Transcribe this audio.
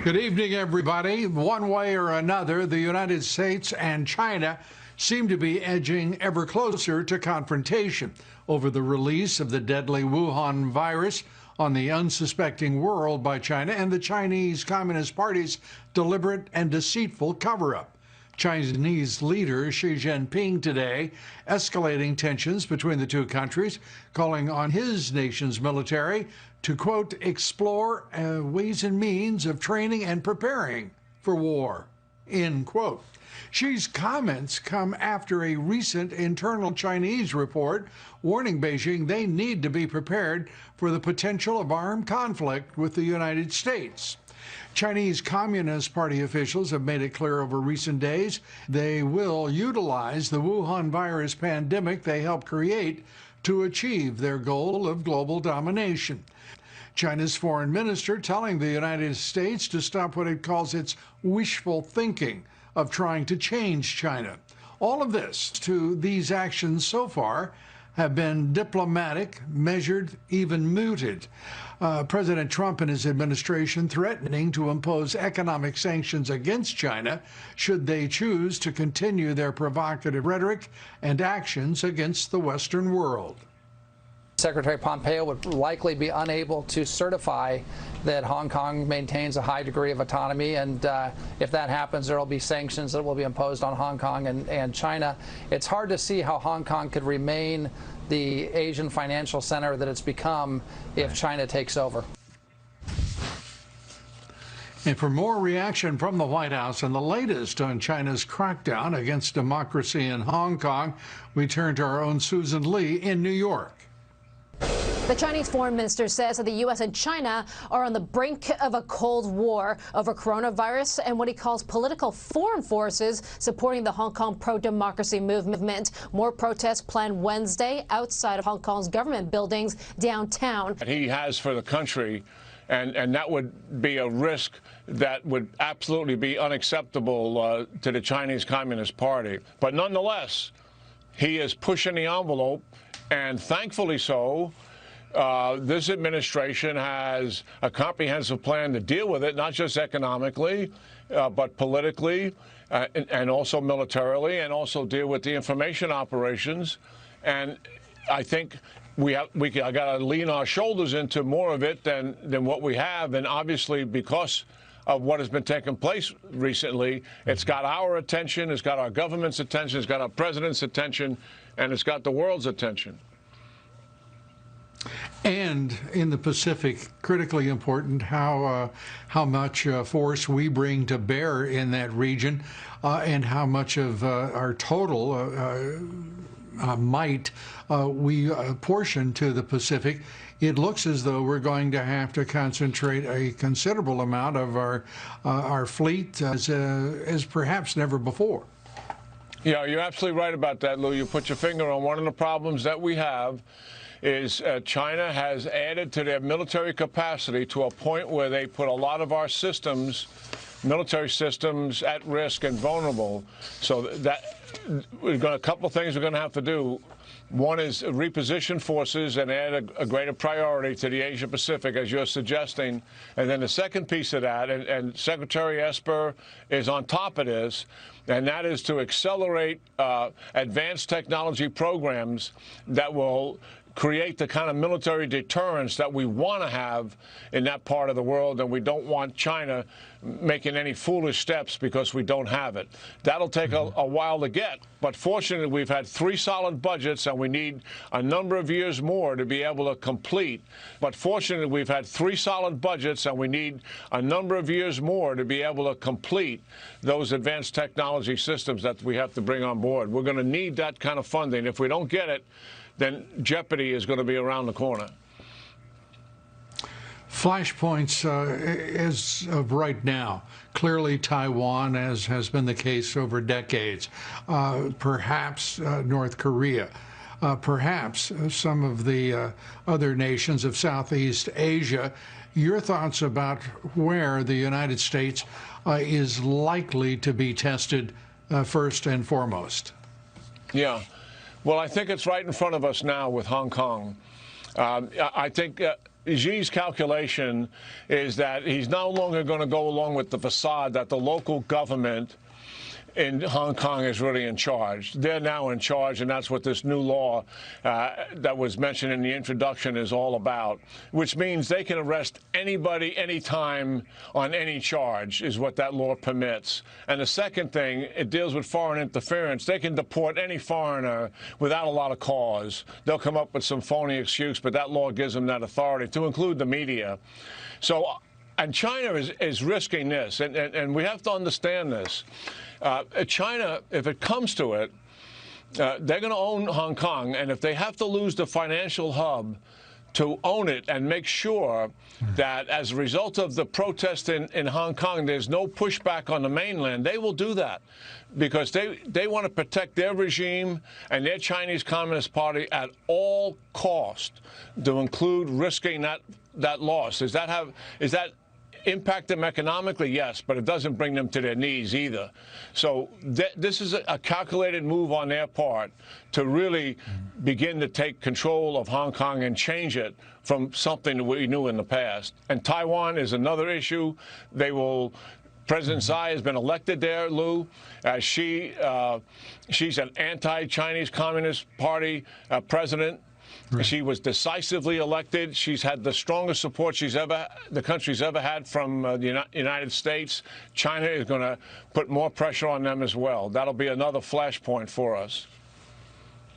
Good evening, everybody. One way or another, the United States and China seem to be edging ever closer to confrontation over the release of the deadly Wuhan virus on the unsuspecting world by China and the Chinese Communist Party's deliberate and deceitful cover-up. Chinese leader Xi Jinping today escalating tensions between the two countries, calling on his nation's military to, quote, explore ways and means of training and preparing for war, end quote. Xi's comments come after a recent internal Chinese report warning Beijing they need to be prepared for the potential of armed conflict with the United States. Chinese Communist Party officials have made it clear over recent days they will utilize the Wuhan virus pandemic they helped create to achieve their goal of global domination. China's foreign minister telling the United States to stop what it calls its wishful thinking of trying to change China. All of this to these actions so far have been diplomatic, measured, even mooted. President Trump and his administration threatening to impose economic sanctions against China should they choose to continue their provocative rhetoric and actions against the Western world. Secretary Pompeo would likely be unable to certify that Hong Kong maintains a high degree of autonomy, and if that happens, there will be sanctions that will be imposed on Hong Kong and China. It's hard to see how Hong Kong could remain the Asian financial center that it's become if China takes over. And for more reaction from the White House and the latest on China's crackdown against democracy in Hong Kong, we turn to our own Susan Lee in New York. The Chinese foreign minister says that the U.S. and China are on the brink of a Cold War over coronavirus and what he calls political foreign forces supporting the Hong Kong pro-democracy movement. More protests planned Wednesday outside of Hong Kong's government buildings downtown. He has for the country, and that would be a risk that would absolutely be unacceptable to the Chinese Communist Party. But nonetheless, he is pushing the envelope, and thankfully so. This administration has a comprehensive plan to deal with it, not just economically, but politically, and also militarily, and also deal with the information operations. And I think I got to lean our shoulders into more of it than what we have. And obviously, because of what has been taking place recently, it's got our attention, it's got our government's attention, it's got our president's attention, and it's got the world's attention. And in the Pacific, critically important how much force we bring to bear in that region, and how much of our total might we apportion to the Pacific. It looks as though we're going to have to concentrate a considerable amount of our fleet as perhaps never before. Yeah, you're absolutely right about that, Lou. You put your finger on one of the problems that we have. Is China has added to their military capacity to a point where they put a lot of our systems, military systems, at risk and vulnerable. So that a couple of things we're going to have to do. One is reposition forces and add a greater priority to the Asia Pacific, as you're suggesting. And then the second piece of that, and Secretary Esper is on top of this, and that is to accelerate advanced technology programs that will create the kind of military deterrence that we want to have in that part of the world, and we don't want China making any foolish steps because we don't have it. That'll take a while to get, but fortunately we've had 3 solid budgets, and we need a number of years more to be able to complete. But fortunately we've had 3 solid budgets, and we need a number of years more to be able to complete those advanced technology systems that we have to bring on board. We're going to need that kind of funding. If we don't get it, then jeopardy is going to be around the corner. Flashpoints as of right now. Clearly Taiwan, as has been the case over decades. Perhaps North Korea. Perhaps some of the other nations of Southeast Asia. Your thoughts about where the United States is likely to be tested first and foremost? Yeah. Well, I think it's right in front of us now with Hong Kong. I think Xi's calculation is that he's no longer going to go along with the facade that the local government in Hong Kong is really in charge. They're now in charge, and that's what this new law that was mentioned in the introduction is all about, which means they can arrest anybody, anytime, on any charge, is what that law permits. And the second thing, it deals with foreign interference. They can deport any foreigner without a lot of cause. They'll come up with some phony excuse, but that law gives them that authority, to include the media. So, and China is risking this, and we have to understand this. China, if it comes to it, they're going to own Hong Kong, and if they have to lose the financial hub to own it and make sure that as a result of the protest in Hong Kong, there's no pushback on the mainland, they will do that because they want to protect their regime and their Chinese Communist Party at all cost, to include risking that loss. Does that impact them economically? Yes, but it doesn't bring them to their knees either. So this is a calculated move on their part to really begin to take control of Hong Kong and change it from something that we knew in the past. And Taiwan is another issue. President Tsai has been elected there, Lou. She's an anti-Chinese Communist Party president. Right. She was decisively elected. She's had the strongest support the country's ever had from the United States. China is going to put more pressure on them as well. That'll be another flashpoint for us.